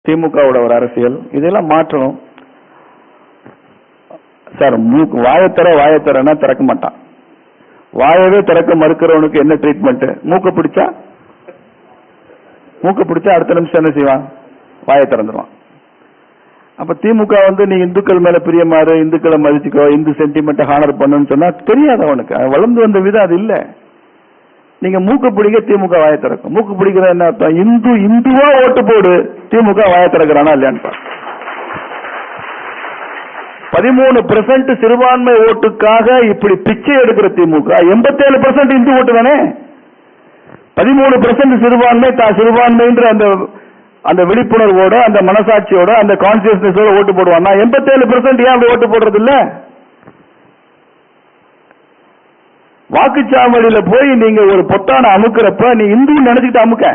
திமுகவோட ஒரு அரசியல் இதெல்லாம் மாற்றணும் சார். வாயத்தரன்னா திறக்க மாட்டான். வாயவே திறக்க மறுக்கிறவனுக்கு என்ன ட்ரீட்மெண்ட்? மூக்க பிடிச்சா அடுத்த நிமிஷம் என்ன செய்வான்? வாயை திறந்துருவான். அப்ப திமுக நீ இந்துக்கள் மேல பிரியமாறு, இந்துக்களை மதிச்சுக்கோ, இந்து சென்டிமெண்ட் ஹானர் பண்ணுன்னு சொன்னா தெரியாது அவனுக்கு. வளர்ந்து வந்த விதம் அது இல்ல. நீங்க மூக்க பிடிக்க திமுக வாயை திறக்கும். மூக்கு பிடிக்கிற என்ன அர்த்தம்? இந்துவா ஓட்டு போடு, திமுக வாயை திறக்கிறானா இல்லையான்னு 13% சிறுபான்மை ஓட்டுக்காக இப்படி பிச்சை எடுக்கிற திமுக 87% இந்து ஓட்டு தானே. 13% சிறுபான்மைன்ற அந்த விழிப்புணர்வோட, அந்த மனசாட்சியோட, அந்த கான்சியஸ்னஸோட ஓட்டு போடுவான். 87% ஏன் ஓட்டு போடுறது இல்ல? வாக்குச்சாவடியில போய் நீங்க ஒரு பொத்தான அமுக்கிறப்ப நீ இந்து நினைச்சுக்கிட்டு அமுக்க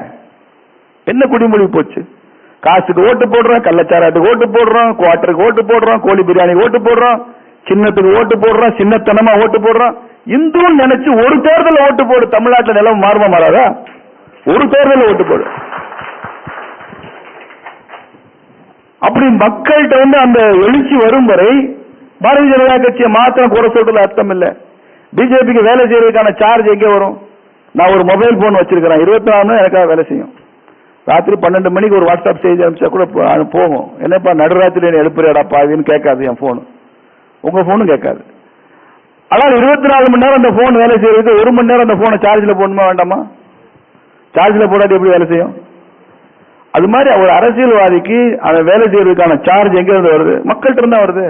என்ன குடிமொழி போச்சு? காசுக்கு ஓட்டு போடுறோம், கள்ளச்சாராட்டுக்கு ஓட்டு போடுறோம், குவார்டருக்கு ஓட்டு போடுறோம், கோழி பிரியாணிக்கு ஓட்டு போடுறோம், சின்னத்துக்கு ஓட்டு போடுறோம், சின்னத்தனமா ஓட்டு போடுறோம். இந்து நினைச்சு ஒரு தேர்தல் ஓட்டு போடு. தமிழ்நாட்டில் நிலம் மாறுமா மாறாதா? ஒரு தேர்தல் ஓட்டு போடு. அப்படி மக்கள்கிட்ட அந்த எழுச்சி வரும் வரை பாரதிய ஜனதா கட்சியை மாத்திரம் குறை சொல்றதுல அர்த்தம் இல்ல. பிஜேபிக்கு வேலை செய்யறதுக்கான சார்ஜ் எங்க வரும்? நான் ஒரு மொபைல் போன் வச்சிருக்கிறேன், 24 மணி எனக்காக வேலை செய்யும். ராத்திரி 12 மணிக்கு ஒரு வாட்ஸ்அப் செய்தி அனுப்பிச்சா கூட போகும். என்னப்பா நடுராத்திரி எழுப்புறியாடா பாவின்னு கேட்காது என் போன், உங்க போனும் கேட்காது. ஆனால் 24 மணி நேரம் அந்த போன் வேலை செய்யறது, 1 மணி நேரம் அந்த போனை சார்ஜ்ல போடணுமா வேண்டாமா? சார்ஜ்ல போடாது எப்படி வேலை செய்யும்? அது மாதிரி ஒரு அரசியல்வாதிக்கு அதை வேலை செய்யறதுக்கான சார்ஜ் எங்க இருந்து வருது? மக்கள்கிட்ட இருந்தா வருது.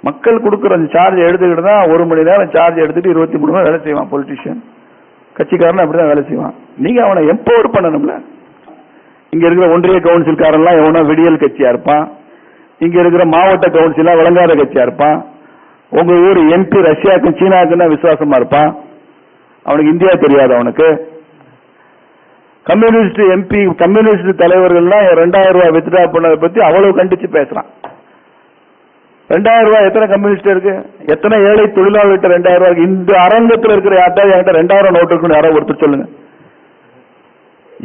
மக்கள் கொடுக்குற அந்த சார்ஜ் எடுத்துக்கிட்டு தான் 1 மணி நேரம் சார்ஜ் எடுத்துட்டு 23 மணி நேரம் வேலை செய்வான். பொலிட்டீஷியன் கட்சிக்காரன் அப்படிதான் வேலை செய்வான். நீங்க அவனை எம்பவர் பண்ணணும்ல. இங்க இருக்கிற ஒன்றிய கவுன்சில்காரெல்லாம் எவனோ விடியல் கட்சியா இருப்பான். இங்க இருக்கிற மாவட்ட கவுன்சிலா விளங்காத கட்சியா இருப்பான். உங்க ஊர் எம்பி ரஷ்யாவுக்கும் சீனாவுக்கும் தான் விசுவாசமா இருப்பான். அவனுக்கு இந்தியா தெரியாது. அவனுக்கு கம்யூனிஸ்ட் எம்பி, கம்யூனிஸ்ட் தலைவர்கள்லாம் 2000 ரூபாய் வித்ட்ரா பண்ணதை பத்தி அவ்வளவு கண்டிச்சு பேசுறான். 2000 ரூபாய் எத்தனை கம்யூனிஸ்ட் இருக்கு? எத்தனை ஏழை தொழிலாளர்கிட்ட 2000 ரூபாய்? இந்த அரங்கத்தில் இருக்கிற யார்ட்டாவது என்கிட்ட 2000 நோட்டு இருக்குன்னு யாரோ ஒருத்தர் சொல்லுங்க.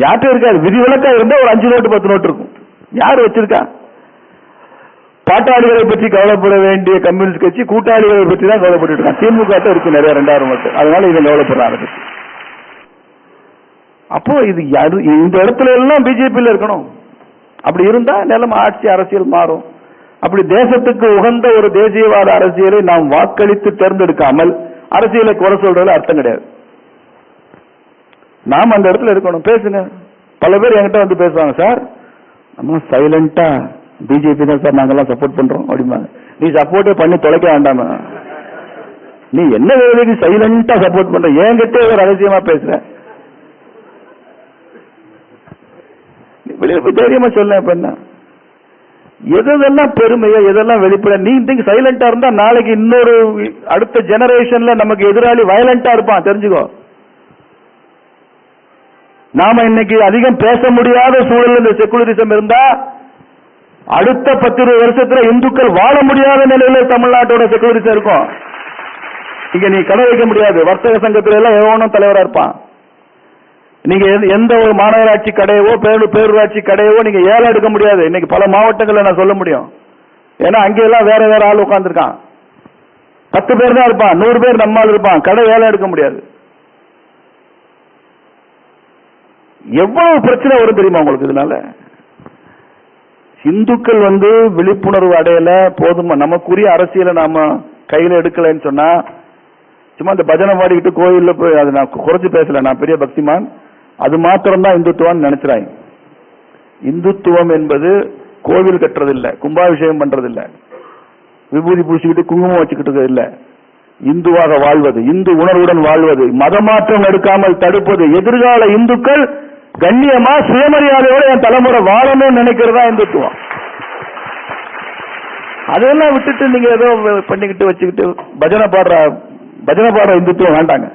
யார்கிட்ட இருக்காது. விதிவிலக்கா இருந்தா ஒரு 5 நோட்டு 10 நோட்டு இருக்கும். யாரு வச்சிருக்கா? பாட்டாளிகளை பற்றி கவலைப்பட வேண்டிய கம்யூனிஸ்ட் கட்சி கூட்டாளிகளை பற்றி தான் கவலைப்பட்டு இருக்கான். திமுக இருக்கு நிறைய 2000 நோட்டு. அதனால இதை கவலைப்படுறாங்க. அப்போ இது இந்த இடத்துல எல்லாம் பிஜேபியில் இருக்கணும். அப்படி இருந்தா நிலைமை ஆட்சி அரசியல் மாறும். அப்படி தேசத்துக்கு உகந்த ஒரு தேசியவாத அரசியலை நாம் வாக்களித்து தேர்ந்தெடுக்காமல் அரசியலை குறை சொல்றதுல அர்த்தம் கிடையாது. நாம் அந்த இடத்துல இருக்கணும். பேசுங்க. பல பேர் என்கிட்ட பேசுவாங்க, சார் நம்ம சைலண்டா பிஜேபி தான் சார் நாங்கெல்லாம் சப்போர்ட் பண்றோம் அப்படிம்பாங்க. நீ சப்போர்ட்டே பண்ணி தொலைக்க வேண்டாம, நீ என்ன வேலைக்கு சைலண்டா சப்போர்ட் பண்ற? என்கிட்ட ஒரு ரகசியமா பேசுற, வெளியே தைரியமா சொல்ல. இப்ப என்ன எதெல்லாம் பெருமையோ எதெல்லாம் வெளிப்பட, நீ இன்னைக்கு சைலண்டா இருந்தா நாளைக்கு இன்னொரு அடுத்த ஜெனரேஷன்ல நமக்கு எதிராளி வயலண்டா இருப்பான், தெரிஞ்சுக்கோ. நாம இன்னைக்கு அதிகம் பேச முடியாத சூழல் இந்த செகுலரிசம் இருந்தா அடுத்த 10-20 வருஷத்துல இந்துக்கள் வாழ முடியாத நிலையில தமிழ்நாட்டோட செகுலரிசம் இருக்கும். இங்க நீ கடை வைக்க முடியாது. வர்த்தக சங்கத்துல எல்லாம் எவனும் தலைவரா இருப்பான். நீங்க எந்த ஒரு மாநகராட்சி கடையவோ பேரூராட்சி கடையவோ நீங்க ஏலம் எடுக்க முடியாது. இன்னைக்கு பல மாவட்டங்கள்ல நான் சொல்ல முடியும். ஏன்னா அங்கெல்லாம் வேற வேற ஆள் உட்கார்ந்துருக்கான். 10 பேர் தான் இருப்பான், 100 பேர் நம்மால் இருப்பான். கடை ஏலம் எடுக்க முடியாது. எவ்வளவு பிரச்சனை வரும் தெரியுமா உங்களுக்கு இதனால? இந்துக்கள் விழிப்புணர்வு அடையல, போதுமா நமக்குரிய அரசியலை நாம கையில எடுக்கலன்னு சொன்னா, சும்மா இந்த பஜனை பாடிக்கிட்டு கோயில்ல போய், அது நான் குறைச்சு பேசல, நான் பெரிய பக்திமான், அது மாத்திரம் தான் இந்துத்துவம் நினைச்சுறாங்க. இந்துத்துவம் என்பது கோவில் கட்டுறது இல்ல, கும்பாபிஷேகம் பண்றது இல்ல, விபூதி பூசிக்கிட்டு குங்குமம் வச்சுக்கிட்டு இல்ல. இந்துவாக வாழ்வது, இந்து உணர்வுடன் வாழ்வது, மதமாற்றம் எடுக்காமல் தடுப்பது, எதிர்கால இந்துக்கள் கண்ணியமா சுயமரியாதையோட என் தலைமுறை வாழணும்னு நினைக்கிறதா இந்துத்துவம். அதெல்லாம் விட்டுட்டு நீங்க ஏதோ பண்ணிக்கிட்டு வச்சுக்கிட்டு பஜனை பாடுற இந்துத்துவம் வேண்டாங்க.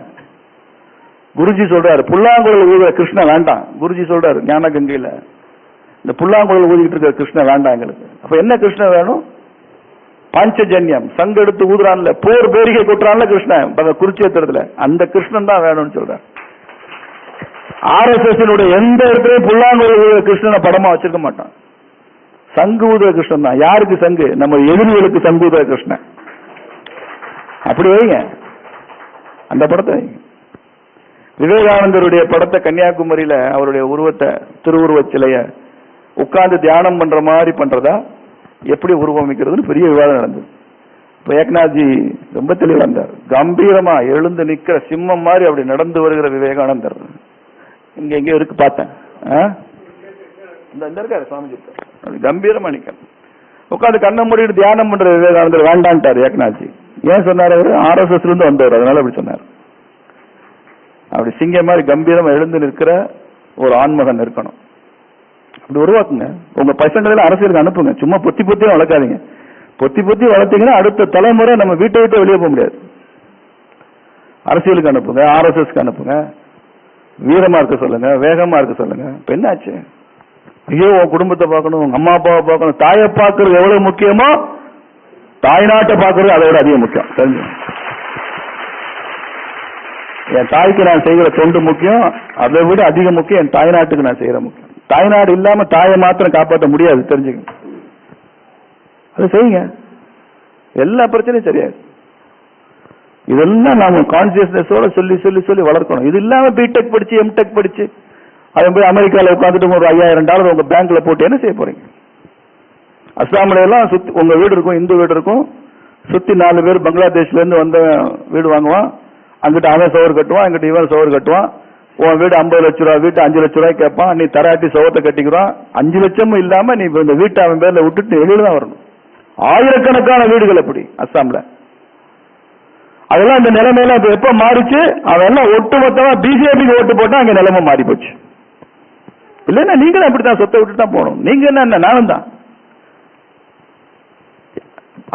குருஜி சொல்றாரு புல்லாங்குழல் ஊதுற கிருஷ்ண வேண்டாம். குருஜி சொல்றாரு ஞான கங்கையில, இந்த புல்லாங்குழல் ஊதிக்கிட்டு இருக்கிற கிருஷ்ண வேண்டாம் எங்களுக்கு. அப்ப என்ன கிருஷ்ண வேணும்? பாஞ்சஜன்யம், சங்க எடுத்து ஊதுறான்ல, போர் பேரிகை கொட்டுறான்ல கிருஷ்ணன் குறிச்சேத்திரத்துல, அந்த கிருஷ்ணன் தான் வேணும்னு சொல்றாரு. RSS எந்த இடத்துலயும் புல்லாங்குழல் கிருஷ்ணனை படமா வச்சிருக்க மாட்டான். சங்கு ஊதுற கிருஷ்ணன் தான். யாருக்கு சங்கு? நம்ம எதிரிகளுக்கு சங்கு ஊதுற கிருஷ்ணன். அப்படி வைங்க, அந்த படத்தை வைங்க. விவேகானந்தருடைய படத்தை கன்னியாகுமரியில அவருடைய உருவத்தை, திருவுருவ சிலைய உட்கார்ந்து தியானம் பண்ற மாதிரி பண்றதா, எப்படி உருவமைக்கிறதுன்னு பெரிய விவாதம் நடந்தது. இப்ப ஏக்நாத்ஜி ரொம்ப தெளிவா இருந்தார். கம்பீரமா எழுந்து நிக்கிற சிம்மம் மாதிரி அப்படி நடந்து வருகிற விவேகானந்தர் இங்க எங்க இருக்கு பார்த்தேன். இந்த இருக்காரு சுவாமிஜி, கம்பீரமா நிக்க உட்காந்து கண்ணை மூடிட்டு தியானம் பண்ற விவேகானந்தர் வேண்டான்ட்டார் ஏக்நாத்ஜி. ஏன் சொன்னார்? அவரு RSS இருந்து வந்தவர், அதனால அப்படி சொன்னார். அப்படி சிங்க மாதிரி கம்பீரமா எழுந்து நிற்கிற ஒரு ஆண்மகன் இருக்கணும். அப்படி உருவாக்குங்க. உங்க பசங்களை அரசியலுக்கு அனுப்புங்க. சும்மா பொத்தி பொத்தியும் வளர்க்காதீங்க. பொத்தி பொத்தி வளர்த்தீங்கன்னா அடுத்த தலைமுறை நம்ம வீட்டை விட்டு வெளியே போக முடியாது. அரசியலுக்கு அனுப்புங்க, RSSக்கு அனுப்புங்க. வீரமா இருக்க சொல்லுங்க, வேகமா இருக்க சொல்லுங்க. இப்ப என்னாச்சு? ஐயோ உன் குடும்பத்தை பார்க்கணும், உங்க அம்மா அப்பாவை பார்க்கணும். தாயை பார்க்கறது எவ்வளவு முக்கியமோ தாய்நாட்டை பார்க்கறது அதை விட அதிகம் முக்கியம். தெரிஞ்சு, என் தாய்க்கு நான் செய்கிற தொண்டு முக்கியம், அதை விட அதிக முக்கியம் என் தாய்நாட்டுக்கு நான் செய்யற முக்கியம். தாய்நாடு இல்லாம தாயை மாத்திரம் காப்பாற்ற முடியாது, தெரிஞ்சுக்க. அதை செய்யுங்க, எல்லா பிரச்சனையும் சரியாது. இதெல்லாம் நாம கான்சியஸ்னஸோட சொல்லி சொல்லி சொல்லி வளர்க்கணும். இது இல்லாம பிடெக் படிச்சு எம்டெக் படிச்சு அதை போய் அமெரிக்காவில் உட்காந்துட்டு ஒரு $5000 உங்க பேங்க்ல போட்டு என்ன செய்ய போறீங்க? அஸ்ஸாம்ல எல்லாம் சுத்தி உங்க வீடு இருக்கும், இந்து வீடு இருக்கும், சுத்தி 4 பேர் பங்களாதேஷ்ல இருந்து வந்த வீடு வாங்குவான். அங்கிட்ட அவன் சோறு கட்டுவான், அங்கிட்ட இவன் சோறு கட்டுவான். உன் வீடு 50 லட்ச ரூபா வீட்டு 5 லட்ச ரூபாய் கேட்பான். நீ தராட்டி சோகத்தை கட்டிக்கிறான். 5 லட்சமும் இல்லாம நீ இந்த வீட்டை அவன் பேர்ல விட்டுட்டு வெளியில தான் வரணும். ஆயிரக்கணக்கான வீடுகள் அப்படி அஸ்ஸாம்ல. அதெல்லாம் இந்த நிலைமையில எப்ப மாறிச்சு? அவன் எல்லாம் ஒட்டுமொத்தமா பிஜேபிக்கு ஓட்டு போட்டா அங்க நிலைமை மாறி போச்சு. இல்லைன்னா நீங்களும் அப்படித்தான் சொத்தை விட்டு தான் போகணும். நீங்க என்ன, நானும் தான்.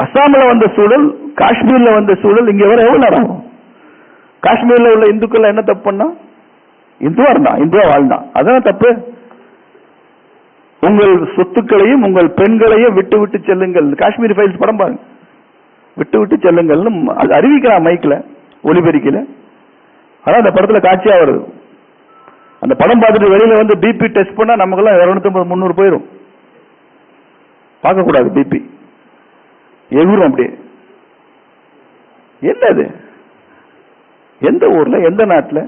அஸ்ஸாம்ல வந்த சூழல், காஷ்மீர்ல வந்த சூழல் இங்க வர எவ்வளவு நேரம் ஆகும்? காஷ்மீர்ல உள்ள இந்துக்கள் என்ன தப்பு பண்ணா? இந்துவா இருந்தான், இந்துவா வாழ்ந்தான், அதான் தப்பு. உங்கள் சொத்துக்களையும் உங்கள் பெண்களையும் விட்டு விட்டு செல்லுங்கள். காஷ்மீர் ஃபைல்ஸ் படம் பாருங்க. விட்டு விட்டு செல்லுங்கள் அறிவிக்கிறான் மைக்ல, ஒலிபெருக்கில. அதான் அந்த படத்துல காட்சியா வருது. அந்த படம் பார்த்துட்டு வெளியில வந்து பிபி டெஸ்ட் பண்ணா நமக்கெல்லாம் 250 300 போயிடும். பார்க்க கூடாது, பிபி எகுரும் அப்படியே. என்ன அது? எந்த ஊர்ல, எந்த நாட்டுல?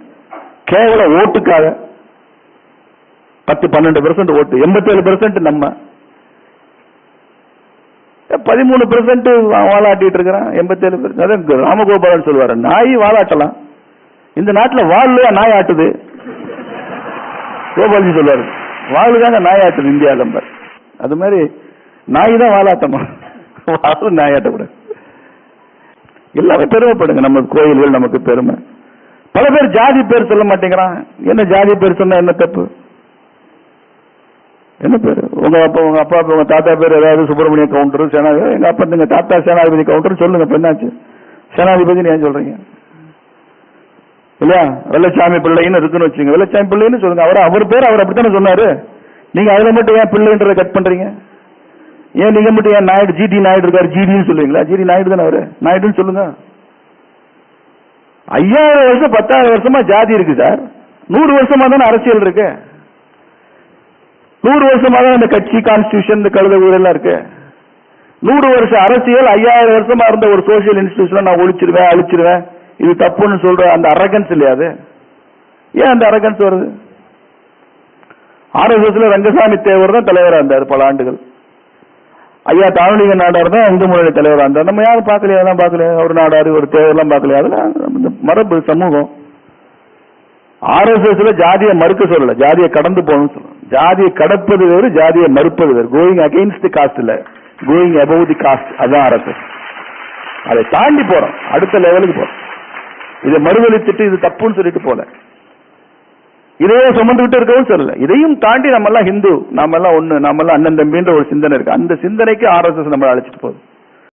கேவலம் ஓட்டுக்காக 10-12% ஓட்டு, 87% நம்ம, 13% வாலாட்டிட்டு இருக்கிறான். 87%. அதான் ராமகோபாலன் சொல்லுவாரு, நாய் வாலாட்டலாம், இந்த நாட்டில் வாழ்லையா நாய் ஆட்டுது. கோபால்ஜி சொல்லுவாரு, வாழுதாங்க நாய் ஆட்டுது இந்தியா நம்பர். அது மாதிரி நாய் தான் வாலாட்டமா, வாழு நாய் ஆட்டக்கூடாது. எல்லாமே பெருமைப்படுங்க. நம்ம கோயில்கள் நமக்கு பெருமை. பல பேர் ஜாதி பேர் சொல்ல மாட்டேங்கிறான். என்ன ஜாதி பேர் சொன்னா என்ன தப்பு? என்ன பேரு? உங்க அப்பா, உங்க தாத்தா பேர் ஏதாவது சுப்பிரமணிய கவுண்டர், சேனாதிபதி. எங்க அப்பா எங்க தாத்தா சேனாதிபதி கவுண்டர் சொல்லுங்க. இப்ப என்னாச்சு? சேனாதிபதி ஏன் சொல்றீங்க? இல்லையா? வெள்ளச்சாமி பிள்ளைன்னு இருக்குன்னு வச்சுங்க, வெள்ளச்சாமி பிள்ளைன்னு சொல்லுங்க. அவர் பேர் அவர் அப்படித்தானே சொன்னாரு. நீங்க அதுல மட்டும் ஏன் பிள்ளைன்றதை கட் பண்றீங்க? ஏன் நீங்க மட்டும் ஏன் நாயுடு, ஜிடி நாயுடு இருக்காரு, ஜிடின்னு சொல்லுவீங்களா? ஜிடி நாயுடு தானே அவரு, நாயுடுன்னு சொல்லுங்க. 5000 வருஷம் 10,000 வருஷமா ஜாதி இருக்கு சார். 100 வருஷமா தானே அரசியல் இருக்கு. 100 வருஷமா தான் இந்த கட்சி, கான்ஸ்டிடியூஷன், இந்த கழுத ஊரெல்லாம் இருக்கு. 100 வருஷம் அரசியல், 5000 வருஷமா இருந்த ஒரு சோசியல் இன்ஸ்டிடியூஷன் நான் ஒழிச்சிருவேன், அழிச்சிருவேன், இது தப்புன்னு சொல்ற அந்த அரகன்ஸ் இல்லையா அது? ஏன் அந்த அரகன்ஸ் வருது? RSSல ரங்கசாமி தேவர் தான் தலைவராக இருந்தார் பல ஆண்டுகள். ஐயா தாவணிக நாடார் தான் இந்து முன்னணி தலைவராக இருந்தார். நம்ம யாரும் பார்க்கலையா? தான் பார்க்கலையா? ஒரு நாடாரு, ஒரு தேவர்லாம் பார்க்கலையா? அதெல்லாம் மரபு சமூகம். RSSல ஜாதியை மறுக்க சொல்லல, ஜாதியை கடந்து போகணும்னு சொல்லணும். ஜாதியை கடப்பது வேறு, ஜாதியை மறுப்பது வேறு. கோயிங் அகைன்ஸ்ட் தி காஸ்ட் இல்ல, கோயிங் அபவ் தி காஸ்ட். அதுதான் RSS. அதை தாண்டி போறோம், அடுத்த லெவலுக்கு போறோம். இதை மறுதளித்துட்டு இது தப்புன்னு சொல்லிட்டு போல, இதையே சுமந்துகிட்டு இருக்கவும் சொல்லல. இதையும் தாண்டி நம்ம எல்லாம் ஹிந்து, நாம எல்லாம் ஒண்ணு, நாம எல்லாம் அண்ணன் தம்பின்ற ஒரு சிந்தனை இருக்கு. அந்த சிந்தனைக்கு RSS நம்மளை அழைச்சிட்டு போகுது.